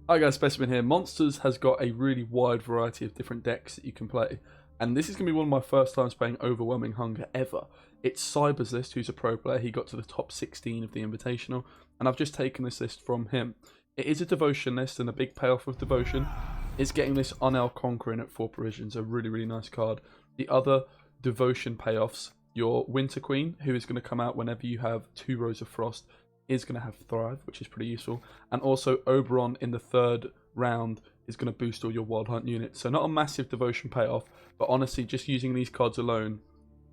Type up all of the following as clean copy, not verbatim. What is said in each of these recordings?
Hi guys, Specimen here. Monsters has got a really wide variety of different decks that you can play, and this is going to be one of my first times playing Overwhelming Hunger ever. It's Cyber's list, who's a pro player. He got to the top 16 of the Invitational, and I've just taken this list from him. It is a Devotion list, and a big payoff of Devotion is getting this Unel Conquering at 4 provisions, a really nice card. The other Devotion payoffs, your Winter Queen, who is going to come out whenever you have 2 Rows of Frost, is going to have Thrive, which is pretty useful. And also Oberon in the 3rd round is going to boost all your Wild Hunt units. So not a massive Devotion payoff, but honestly, just using these cards alone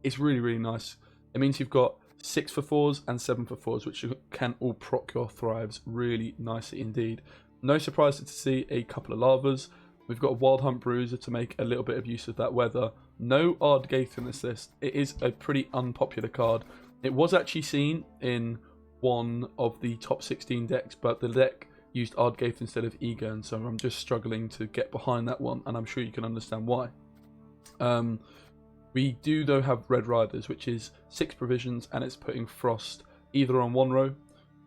is really nice. It means you've got 6 for 4s and 7 for 4s, which can all proc your Thrives really nicely indeed. No surprise to see a couple of Lavas. We've got a Wild Hunt Bruiser to make a little bit of use of that weather. No Ardgaith in this list. It is a pretty unpopular card. It was actually seen in one of the top 16 decks, but the deck used Ardgaith instead of Egon, so I'm just struggling to get behind that one, and I'm sure you can understand why. We do though have Red Riders, which is 6 provisions, and it's putting Frost either on 1 row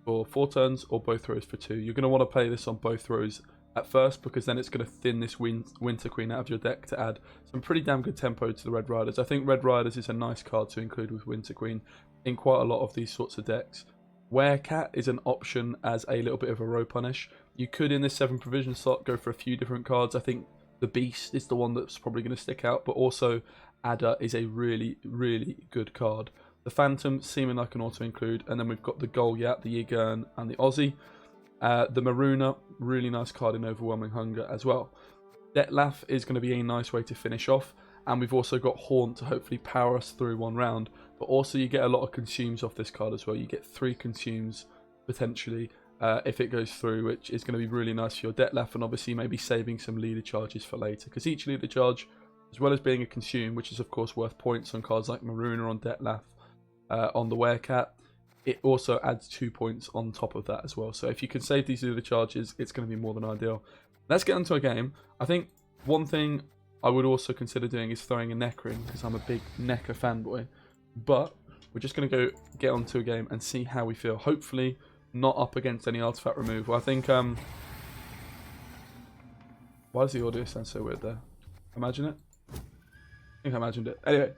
for 4 turns or both rows for 2. You're going to want to play this on both rows at first, because then it's going to thin this Winter Queen out of your deck to add some pretty damn good tempo to the Red Riders. I think Red Riders is a nice card to include with Winter Queen in quite a lot of these sorts of decks. Werecat is an option as a little bit of a row punish. You could, in this 7 provision slot, go for a few different cards. I think the Beast is the one that's probably going to stick out, but also Adder is a really good card. The Phantom, Seaman I can also include, and then we've got the Goliath, the Ygern, and the Aussie. The Maruna, really nice card in Overwhelming Hunger as well. Detlef is going to be a nice way to finish off, and we've also got Haunt to hopefully power us through one round. But also you get a lot of consumes off this card as well. You get 3 consumes potentially if it goes through, which is going to be really nice for your Detlef, and obviously maybe saving some leader charges for later, because each leader charge, as well as being a consume, which is of course worth points on cards like Maruna on Detlef, on the Werecat, it also adds 2 points on top of that as well. So if you can save these leader charges, it's going to be more than ideal. Let's get into a game. I think one thing I would also consider doing is throwing a Necker in, because I'm a big Necker fanboy. But we're just going to go get onto a game and see how we feel. Hopefully not up against any artifact removal. I think, why does the audio sound so weird there? Imagine it? I think I imagined it. Anyway,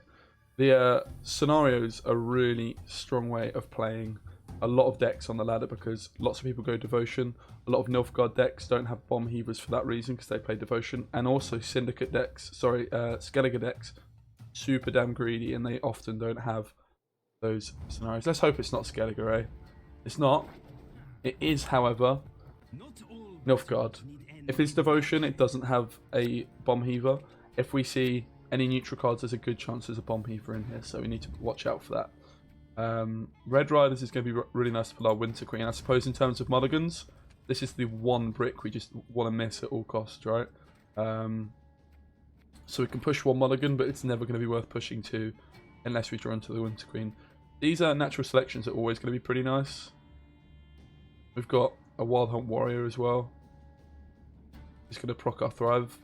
the scenarios are a really strong way of playing a lot of decks on the ladder, because lots of people go Devotion. A lot of Nilfgaard decks don't have Bomb Heavers for that reason, because they play Devotion. And also Syndicate decks, Skellige decks, super damn greedy, and they often don't have those scenarios. Let's hope it's not Skellige, eh? It's not. It is, however, Nilfgaard. If it's Devotion, it doesn't have a Bomb Heaver. If we see any neutral cards, there's a good chance there's a Bomb Heaver in here, so we need to watch out for that. Red Riders is going to be really nice to pull our Winter Queen. I suppose in terms of mulligans, this is the one brick we just want to miss at all costs, right? So we can push 1 mulligan, but it's never going to be worth pushing 2 unless we draw into the Winter Queen. These natural selections are always going to be pretty nice. We've got a Wild Hunt Warrior as well. Just going to proc our Thrive.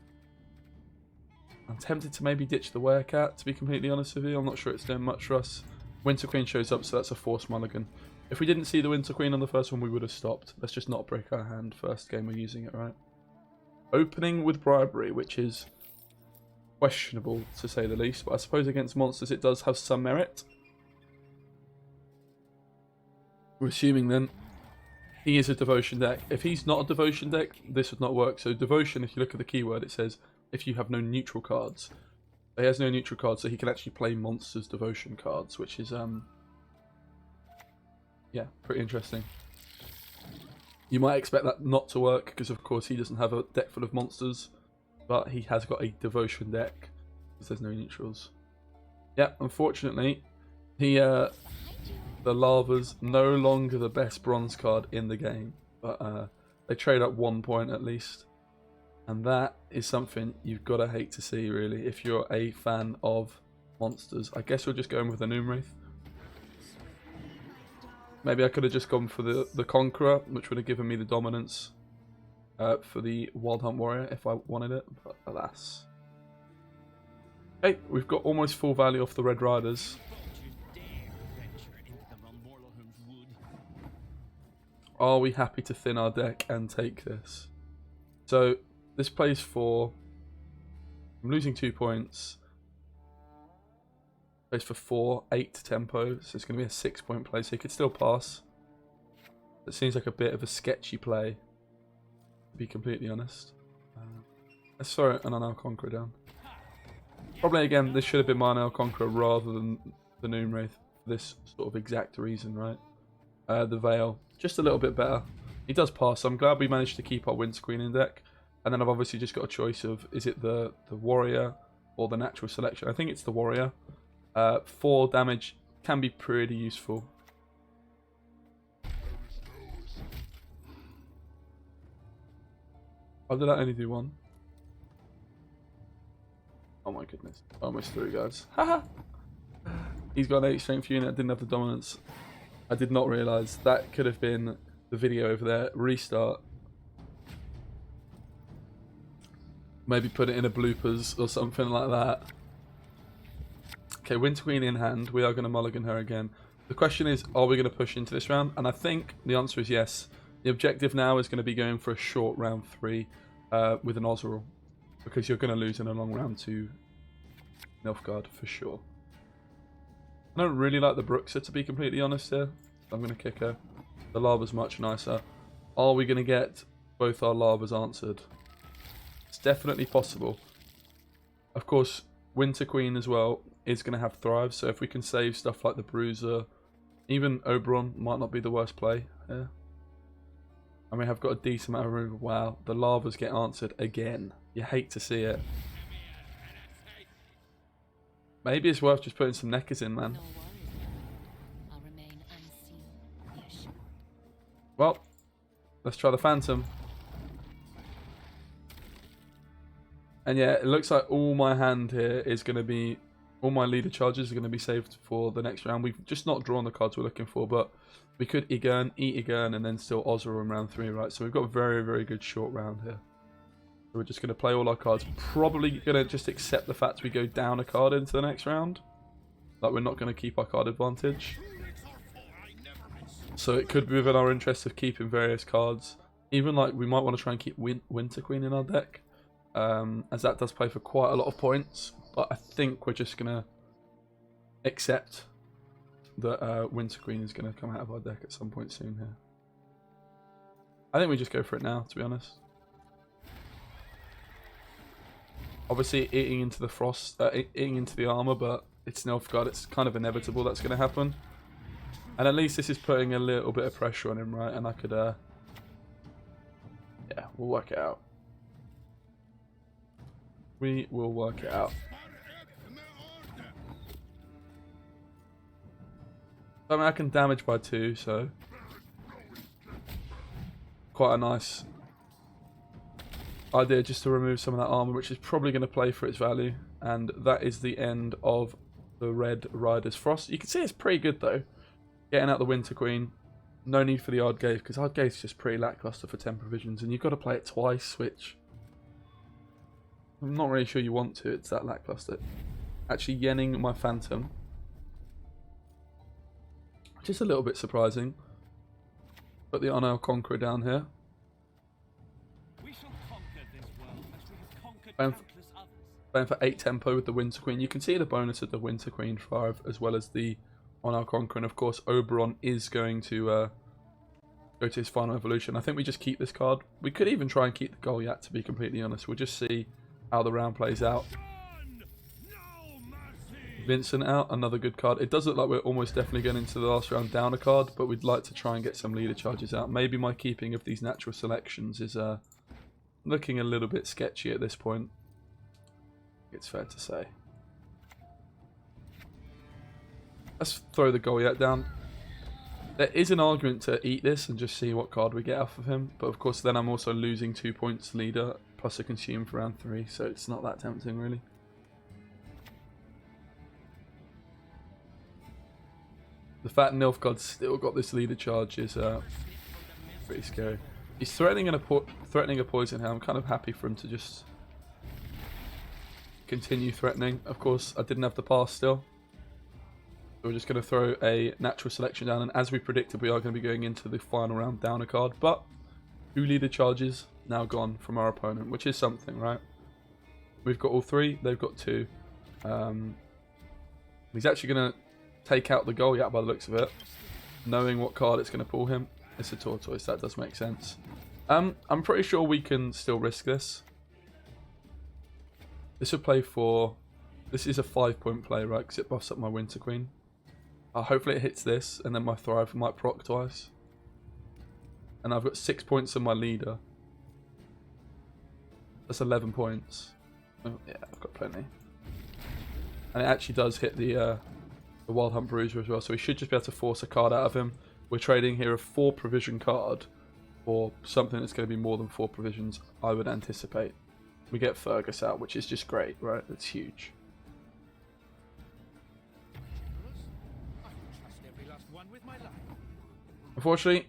I'm tempted to maybe ditch the Werecat, to be completely honest with you. I'm not sure it's doing much for us. Winter Queen shows up, so that's a forced mulligan. If we didn't see the Winter Queen on the first one, we would have stopped. Let's just not break our hand first game we're using it, right? Opening with Bribery, which is questionable to say the least, but I suppose against monsters it does have some merit. We're assuming then he is a Devotion deck. If he's not a Devotion deck, this would not work. So Devotion, if you look at the keyword, it says if you have no neutral cards. He has no neutral cards, so he can actually play monsters Devotion cards, which is yeah, pretty interesting. You might expect that not to work, because of course he doesn't have a deck full of monsters, but he has got a Devotion deck because there's no neutrals. Yeah, unfortunately, the Lava's no longer the best bronze card in the game, but they trade up 1 point at least, and that is something you've got to hate to see, really, if you're a fan of monsters. I guess we're just going with the Noomwraith. Maybe I could have just gone for the Conqueror, which would have given me the dominance for the Wild Hunt Warrior if I wanted it, but alas. Okay, we've got almost full value off the Red Riders. Are we happy to thin our deck and take this? So this plays for... I'm losing 2 points. Plays for 4, 8 tempo. So it's going to be a 6-point play. So he could still pass. It seems like a bit of a sketchy play, to be completely honest. Let's throw an Unnailed Conqueror down. Probably again, this should have been my Unnailed Conqueror rather than the Noon Wraith for this sort of exact reason, right? The Veil, just a little bit better. He does pass, so I'm glad we managed to keep our Winterqueen in deck. And then I've obviously just got a choice of, is it the Warrior or the Natural Selection? I think it's the Warrior. 4 damage can be pretty useful. Oh, did I only do 1? Oh my goodness. Almost through, guys. Haha! He's got an 8 strength unit, didn't have the dominance. I did not realise. That could have been the video over there. Restart. Maybe put it in a bloopers or something like that. Okay, Winterqueen in hand. We are going to mulligan her again. The question is, are we going to push into this round? And I think the answer is yes. The objective now is going to be going for a short round 3 with an Ozeril. Because you're going to lose in a long round to Nilfgaard for sure. I don't really like the Bruxa, to be completely honest here. I'm going to kick her. The Lava's much nicer. Are we going to get both our Lavas answered? It's definitely possible. Of course, Winterqueen as well is going to have Thrive. So if we can save stuff like the Bruiser, even Oberon might not be the worst play here. And we have got a decent amount of removal. Wow, the Lavas get answered again. You hate to see it. Maybe it's worth just putting some Neckers in, man. Well, let's try the Phantom. And yeah, it looks like all my hand here is going to be... All my leader charges are going to be saved for the next round. We've just not drawn the cards we're looking for, but we could Igern, eat Igern, and then still Ozra in round 3, right? So we've got a very, very good short round here. So we're just going to play all our cards. Probably going to just accept the fact we go down a card into the next round. Like, we're not going to keep our card advantage. So it could be within our interest of keeping various cards. Even, like, we might want to try and keep Winterqueen in our deck. As that does play for quite a lot of points. But I think we're just going to accept that Winterqueen is going to come out of our deck at some point soon here. I think we just go for it now, to be honest. Obviously, eating into the frost, eating into the armor, but it's Nilfgaard. It's kind of inevitable that's going to happen. And at least this is putting a little bit of pressure on him, right? And I could, yeah, we'll work it out. We will work it out. I mean, I can damage by 2, so quite a nice idea just to remove some of that armor, which is probably going to play for its value. And that is the end of the Red Rider's Frost. You can see it's pretty good though. Getting out the Winterqueen. No need for the Ardgate, because Ardgate is just pretty lackluster for 10 provisions, and you've got to play it twice, which I'm not really sure you want to. It's that lackluster. Actually, yenning my Phantom. Just a little bit surprising. Put the Unnailed Conqueror down here. Playing for 8 tempo with the Winterqueen. You can see the bonus of the Winterqueen 5 as well as the Unnailed Conqueror. And of course, Oberon is going to go to his final evolution. I think we just keep this card. We could even try and keep the Goliath, to be completely honest. We'll just see how the round plays out. Vincent out, another good card. It does look like we're almost definitely going into the last round down a card, but we'd like to try and get some leader charges out. Maybe my keeping of these natural selections is looking a little bit sketchy at this point. It's fair to say. Let's throw the Goliath down. There is an argument to eat this and just see what card we get off of him, but of course then I'm also losing 2 points leader plus a consume for round 3, so it's not that tempting really. The fact Nilfgaard's still got this leader charge is pretty scary. He's threatening a poison here. I'm kind of happy for him to just continue threatening. Of course, I didn't have the pass still. So we're just going to throw a natural selection down. And as we predicted, we are going to be going into the final round down a card. But 2 leader charges. now gone from our opponent, which is something, right? We've got all 3, they've got 2. He's actually going to take out the Goliath by the looks of it, knowing what card it's going to pull him. It's a Tortoise, that does make sense. I'm pretty sure we can still risk this. This would play for... This is a 5-point play, right? Because it buffs up my Winter Queen. Hopefully it hits this, and then my Thrive might proc twice. And I've got 6 points on my leader. That's 11 points. Oh, yeah, I've got plenty. And it actually does hit the Wild Hunt Bruiser as well, so we should just be able to force a card out of him. We're trading here a 4 provision card for something that's going to be more than 4 provisions, I would anticipate. We get Fergus out, which is just great, right? That's huge. Unfortunately,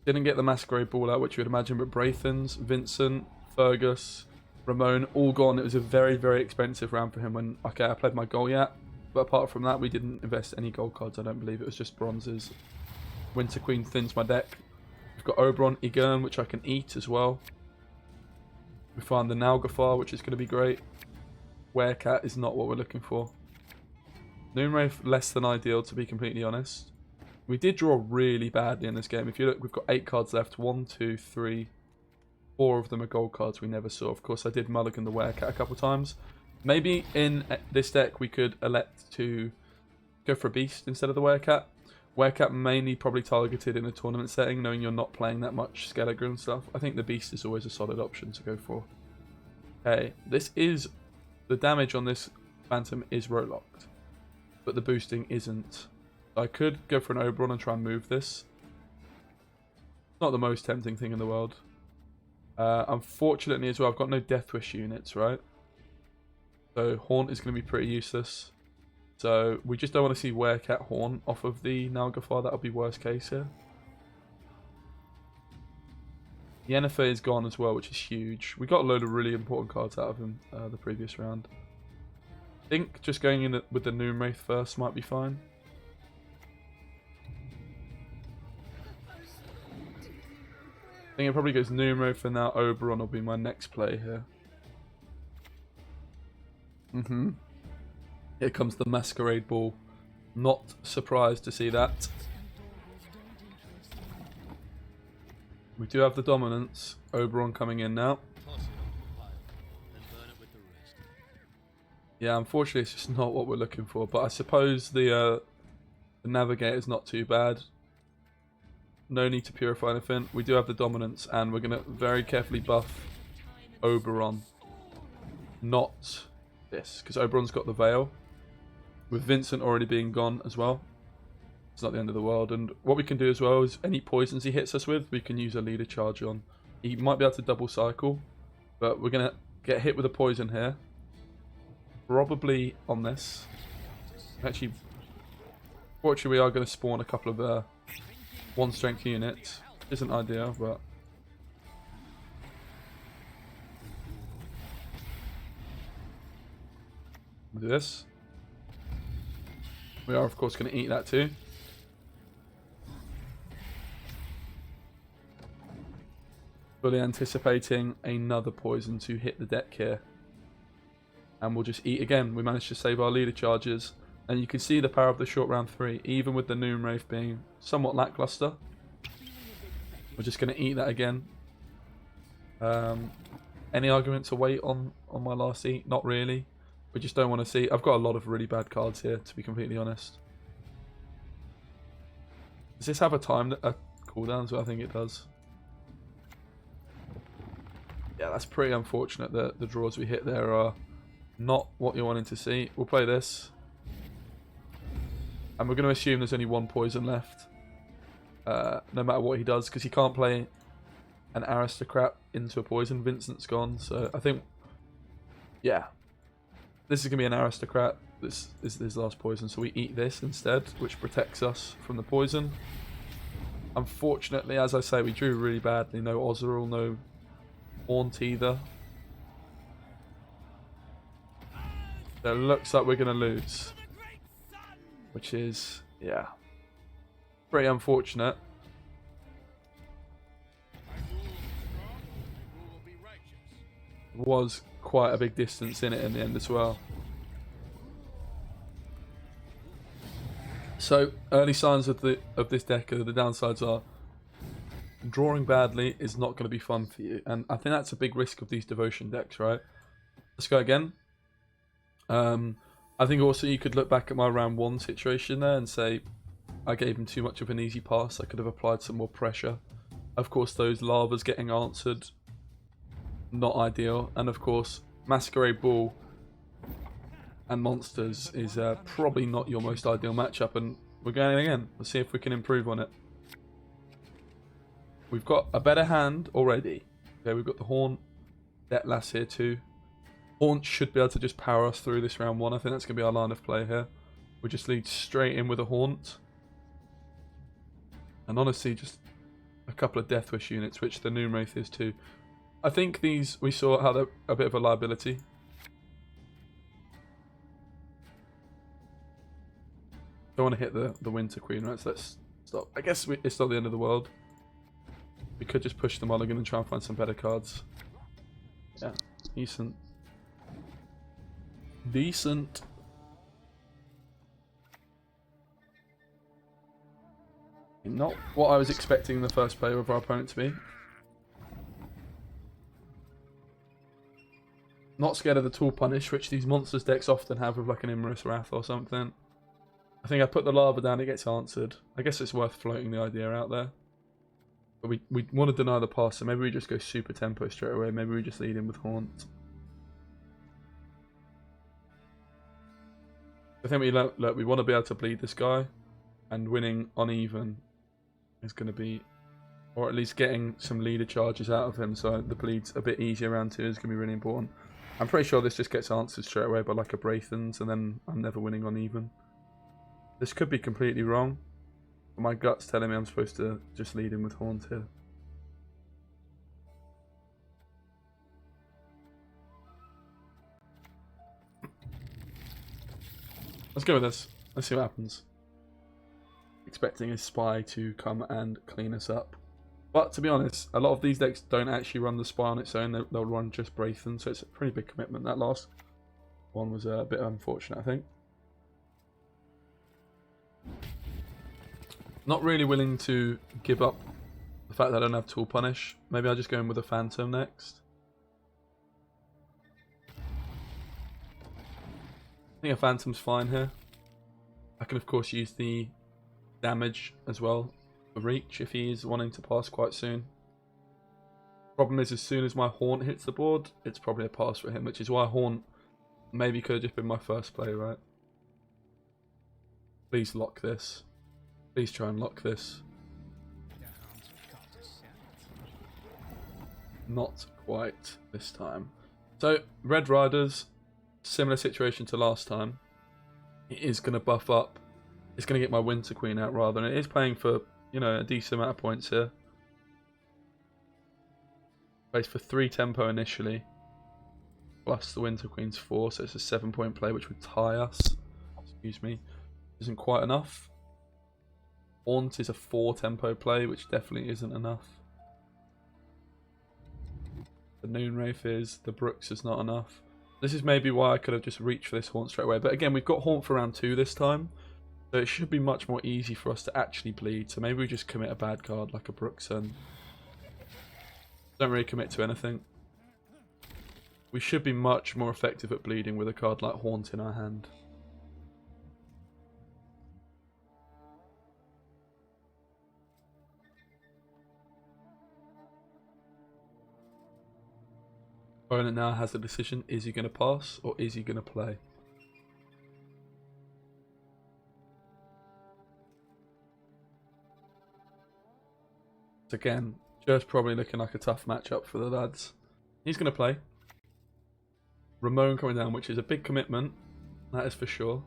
didn't get the Masquerade Ball out, which you would imagine, but Braithens, Vincent, Fergus, Ramon, all gone. It was a very, very expensive round for him when, okay, I played my Goliath, but apart from that, we didn't invest any gold cards, I don't believe. It was just bronzes. Winter Queen thins my deck. We've got Oberon, Igern, which I can eat as well. We find the Nalgafar, which is going to be great. Werecat is not what we're looking for. Noonwraith, less than ideal, to be completely honest. We did draw really badly in this game. If you look, we've got 8 cards left. 1, 2, 3, 4 of them are gold cards we never saw. Of course, I did mulligan the Werecat a couple times. Maybe in this deck we could elect to go for a Beast instead of the Werecat. Werecat mainly probably targeted in a tournament setting, knowing you're not playing that much Skellige and stuff. I think the Beast is always a solid option to go for. Okay, this is... The damage on this Phantom is row-locked, but the boosting isn't. I could go for an Oberon and try and move this. Not the most tempting thing in the world. Unfortunately as well, I've got no Death Wish units, right? So Haunt is going to be pretty useless. So we just don't want to see Werecat Haunt off of the Nalgafar. That would be worst case here. Yennefer is gone as well, which is huge. We got a load of really important cards out of him the previous round. I think just going in with the Noonwraith first might be fine. I think it probably goes Noonwraith and now Oberon will be my next play here. Here comes the Masquerade Ball. Not surprised to see that. We do have the dominance. Oberon coming in now. Yeah, unfortunately it's just not what we're looking for. But I suppose the Navigator is not too bad. No need to purify anything. We do have the dominance and we're going to very carefully buff Oberon. Not this, because Oberon's got the Veil. With Vincent already being gone as well. It's not the end of the world. And what we can do as well is any poisons he hits us with, we can use a leader charge on. He might be able to double cycle, but we're going to get hit with a poison here. Probably on this. Actually, fortunately we are going to spawn a couple of 1 strength units. Isn't ideal, but... We'll do this. We are of course going to eat that too. Fully anticipating another poison to hit the deck here. And we'll just eat again. We managed to save our leader charges. And you can see the power of the short round 3, even with the Noonwraith being somewhat lackluster. We're just going to eat that again. Any argument to wait on my last eat? Not really. We just don't want to see... I've got a lot of really bad cards here, to be completely honest. Does this have a cooldown? So I think it does. Yeah, that's pretty unfortunate that the draws we hit there are not what you're wanting to see. We'll play this. And we're going to assume there's only 1 poison left. No matter what he does, because he can't play an aristocrat into a poison. Vincent's gone, so I think... Yeah. This is going to be an aristocrat. This is his last poison, so we eat this instead, which protects us from the poison. Unfortunately, as I say, we drew really badly. No Ozeril, no Haunt either. So it looks like we're going to lose. Which is, yeah, pretty unfortunate. was quite a big distance in it in the end as well. So early signs of this deck, the downsides are drawing badly is not going to be fun for you, and I think that's a big risk of these devotion decks, right? Let's go again. I think also you could look back at my round 1 situation there and say I gave him too much of an easy pass. I could have applied some more pressure. Of course, those lavas getting answered, not ideal. And of course, Masquerade Ball and Monsters is probably not your most ideal matchup. And we're going again. Let's see if we can improve on it. We've got a better hand already. Okay, we've got the Horn, Deathless here too. Haunt should be able to just power us through this round 1. I think that's going to be our line of play here. We just lead straight in with a Haunt. And honestly, just a couple of Death Wish units, which the Noon Wraith is too. I think these, we saw had a bit of a liability. Don't want to hit the Winter Queen, right? So let's stop. I guess it's not the end of the world. We could just push the mulligan and try and find some better cards. Yeah, decent. Decent. Not what I was expecting the first player of our opponent to be. Not scared of the Tool Punish, which these Monsters decks often have with like an Imris Wrath or something. I think I put the lava down, it gets answered. I guess it's worth floating the idea out there. But we want to deny the pass, so maybe we just go super tempo straight away. Maybe we just lead in with Haunt. I think we look, we want to be able to bleed this guy, and winning uneven is going to be, or at least getting some leader charges out of him, so the bleed's a bit easier round 2 is going to be really important. I'm pretty sure this just gets answered straight away by like a Braithens, and then I'm never winning uneven. This could be completely wrong, but my gut's telling me I'm supposed to just lead in with Haunt here. Let's go with this. Let's see what happens. Expecting a spy to come and clean us up. But to be honest, a lot of these decks don't actually run the spy on its own. They'll run just Braithen, so it's a pretty big commitment. That last one was a bit unfortunate, I think. Not really willing to give up the fact that I don't have Tool Punish. Maybe I'll just go in with a Phantom next. I think a Phantom's fine here. I can of course use the damage as well for reach if he is wanting to pass quite soon. Problem is, as soon as my Haunt hits the board, it's probably a pass for him, which is why Haunt maybe could have just been my first play, right? Please lock this. Please try and lock this. Not quite this time. So, Red Riders, similar situation to last time. It is going to buff up. It's going to get my Winter Queen out rather, and it is playing for, you know, a decent amount of points here. Plays for 3 tempo initially, plus the Winter Queen's 4, so it's a 7-point play, which would tie us. Excuse me. Isn't quite enough. Haunt is a 4 tempo play, which definitely isn't enough. The Noon Wraith is, the Brooks is not enough. This is maybe why I could have just reached for this Haunt straight away. But again, we've got Haunt for round 2 this time. So it should be much more easy for us to actually bleed. So maybe we just commit a bad card like a Brooks and don't really commit to anything. We should be much more effective at bleeding with a card like Haunt in our hand. Opponent now has the decision, is he going to pass or is he going to play? So again, just probably looking like a tough matchup for the lads. He's going to play. Ramon coming down, which is a big commitment, that is for sure.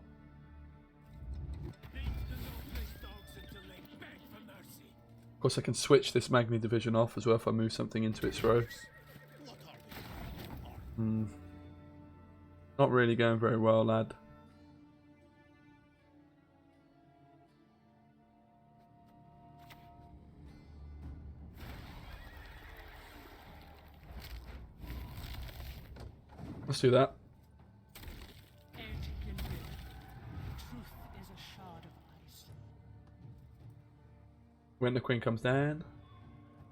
Of course I can switch this Magni Division off as well if I move something into its row. Not really going very well, lad. Let's do that. When the queen comes down,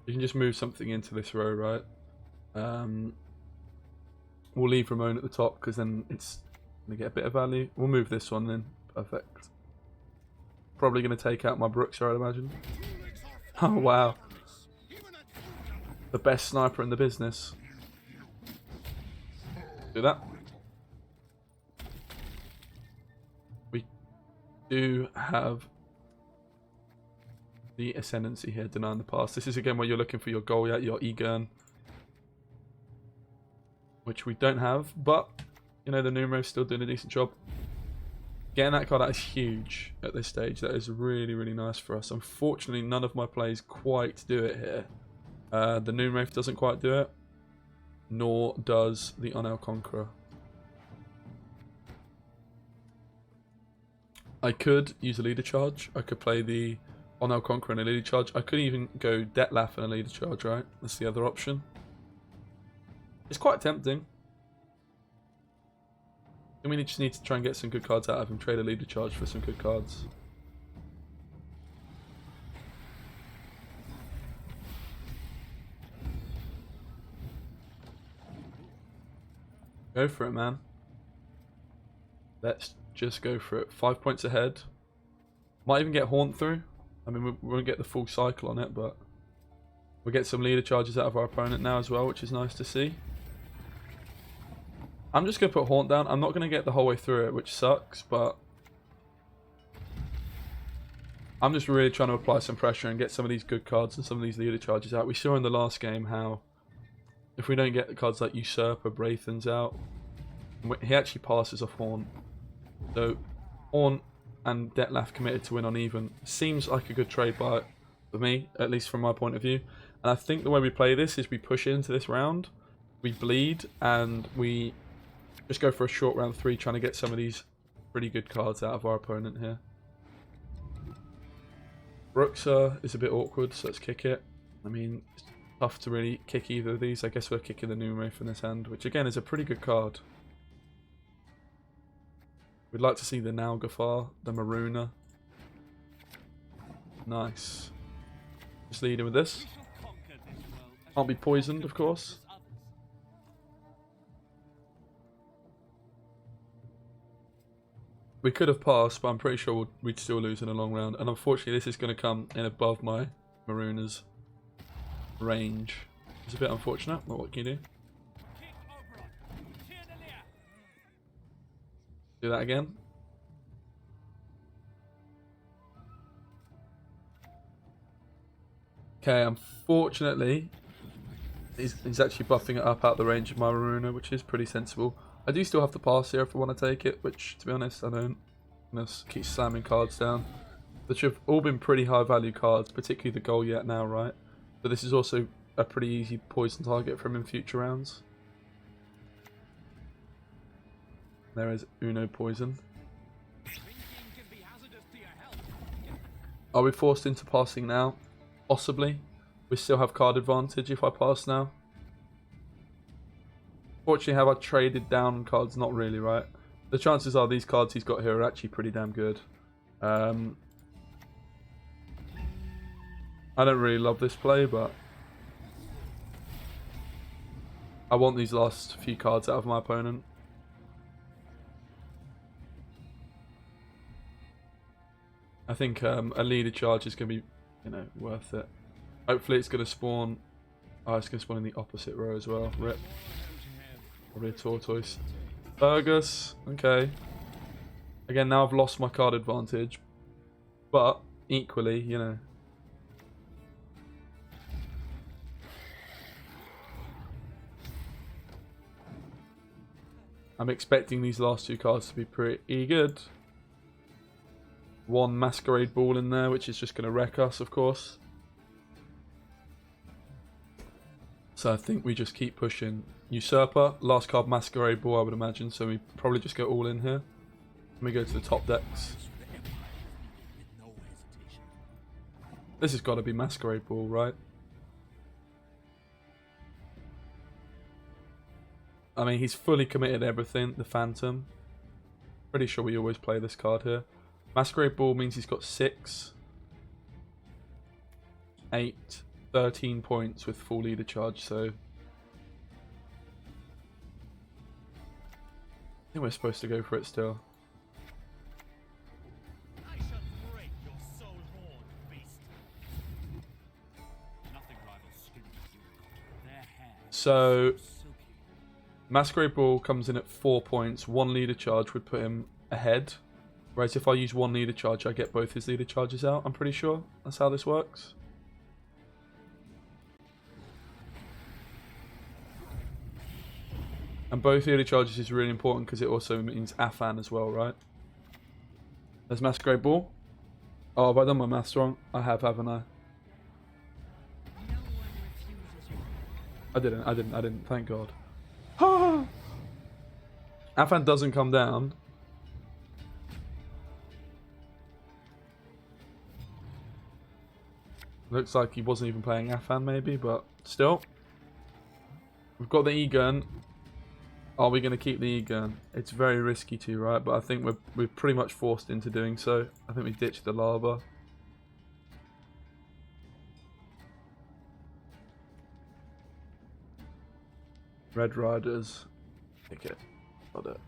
you can just move something into this row, right? We'll leave Ramon at the top because then it's going to get a bit of value. We'll move this one then. Perfect. Probably going to take out my Brookser, I'd imagine. Oh, wow. The best sniper in the business. Do that. We do have the Ascendancy here, denying the pass. This is again where you're looking for your Goliath, your E-Gurn, which we don't have, but you know the Numero's still doing a decent job. Getting that card out is huge at this stage. That is really, really nice for us. Unfortunately, none of my plays quite do it here. The Numero doesn't quite do it, nor does the Unel Conqueror. I could use a leader charge. I could play the Unel Conqueror and a leader charge. I could even go Detlef and a leader charge, right? That's the other option. It's quite tempting. I mean, you just need to try and get some good cards out of him. Trade a leader charge for some good cards. Go for it, man. Let's just go for it. 5 points ahead. Might even get Haunt through. I mean, we won't get the full cycle on it, but we'll get some leader charges out of our opponent now as well, which is nice to see. I'm just going to put Haunt down. I'm not going to get the whole way through it, which sucks, but I'm just really trying to apply some pressure and get some of these good cards and some of these leader charges out. We saw in the last game how if we don't get the cards like Usurper, Braithens out, he actually passes off Haunt. So Haunt and Detlef committed to win on even seems like a good trade buy for me, at least from my point of view. And I think the way we play this is we push into this round, we bleed, and we just go for a short round 3, trying to get some of these pretty good cards out of our opponent here. Brookser is a bit awkward, so let's kick it. I mean, it's tough to really kick either of these. I guess we're kicking the Numero from this hand, which again is a pretty good card. We'd like to see the Nalgafar, the Maruna. Nice. Just leading with this. Can't be poisoned, of course. We could have passed, but I'm pretty sure we'd still lose in a long round. And unfortunately, this is going to come in above my Maruna's range. It's a bit unfortunate, but what can you do? Do that again. Okay, unfortunately, he's actually buffing it up out the range of my Maruna, which is pretty sensible. I do still have to pass here if I want to take it, which, to be honest, I don't. I'm going to keep slamming cards down. Which have all been pretty high value cards, particularly the Goliath now, right? But this is also a pretty easy poison target for him in future rounds. There is Uno Poison. Are we forced into passing now? Possibly. We still have card advantage if I pass now. Fortunately, have I traded down cards? Not really, right? The chances are these cards he's got here are actually pretty damn good. I don't really love this play, but I want these last few cards out of my opponent. I think a leader charge is going to be, you know, worth it. Hopefully it's going to spawn. Oh, it's going to spawn in the opposite row as well. Rip. Probably a Tortoise. Fergus. Okay. Again, now I've lost my card advantage. But, equally, you know. I'm expecting these last two cards to be pretty good. One Masquerade Ball in there, which is just going to wreck us, of course. So I think we just keep pushing. Usurper, last card Masquerade Ball, I would imagine. So we probably just go all in here. Let me go to the top decks. This has got to be Masquerade Ball, right? I mean, he's fully committed to everything. The Phantom. Pretty sure we always play this card here. Masquerade Ball means he's got 6, 8, 13 points with full leader charge, so... I think we're supposed to go for it still. I shall break your soul horn, beast. Nothing rivals skin you. Their hair So, is silky. Masquerade Ball comes in at 4 points. 1 leader charge would put him ahead. Whereas if I use 1 leader charge, I get both his leader charges out. I'm pretty sure that's how this works. And both leader charges is really important because it also means Afan as well, right? There's Masquerade Ball. Oh, have I done my maths wrong? I have, haven't I? I didn't, thank God. Afan doesn't come down. Looks like he wasn't even playing Afan maybe, but still. We've got the E-Gun. Are we going to keep the E-Gun? It's very risky to, right? But I think we're pretty much forced into doing so. I think we ditched the lava. Red Riders. Okay. Got it.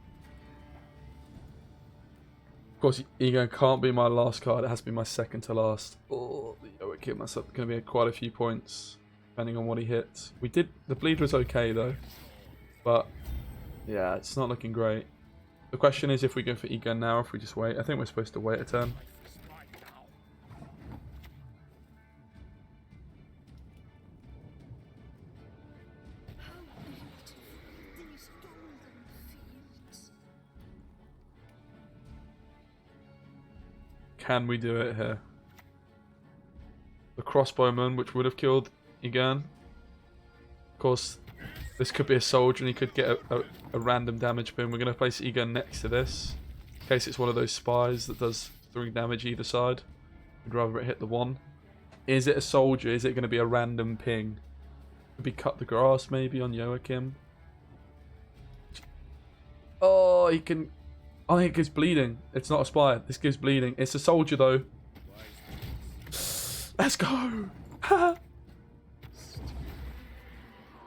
Of course, E-Gun can't be my last card. It has to be my second to last. Oh, okay, that's going to be quite a few points, depending on what he hits. We did... The bleed was okay, though. But... yeah, it's not looking great. The question is if we go for E-Gun now or if we just wait. I think we're supposed to wait a turn. Can we do it here? The crossbowman, which would have killed E-Gun. Of course, this could be a soldier and he could get a random damage pin. We're going to place E-Gun next to this. In case it's one of those spies that does 3 damage either side. I'd rather it hit the 1. Is it a soldier? Is it going to be a random ping? Could be cut the grass maybe on Joachim. Oh, he can... I think it gives bleeding. It's not a spy. This gives bleeding. It's a soldier though. Let's go!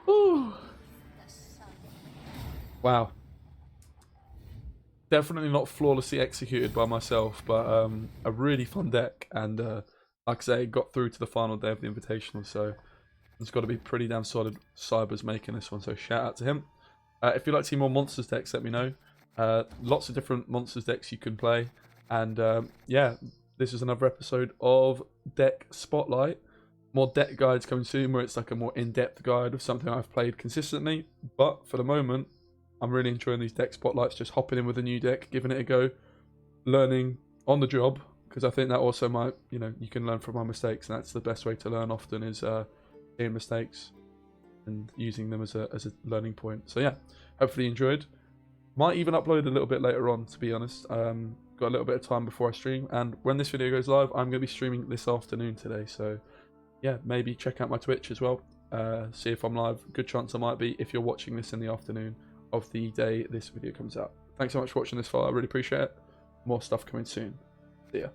Ooh. Wow. Definitely not flawlessly executed by myself, but a really fun deck. And like I say, got through to the final day of the Invitational, so it's got to be pretty damn solid. Cyber's making this one, so shout out to him. If you'd like to see more Monsters decks, let me know. Lots of different Monsters decks you can play. And yeah, this is another episode of Deck Spotlight. More deck guides coming soon, where it's like a more in-depth guide of something I've played consistently. But for the moment, I'm really enjoying these deck spotlights, just hopping in with a new deck, giving it a go, learning on the job, because I think that also might, you know, you can learn from my mistakes, and that's the best way to learn often is seeing mistakes and using them as a learning point. So yeah, hopefully you enjoyed. Might even upload a little bit later on, to be honest. Got a little bit of time before I stream, and when this video goes live, I'm going to be streaming this afternoon today, so yeah, maybe check out my Twitch as well, see if I'm live. Good chance I might be if you're watching this in the afternoon of the day this video comes out. Thanks so much for watching this far, I really appreciate it. More stuff coming soon. See ya.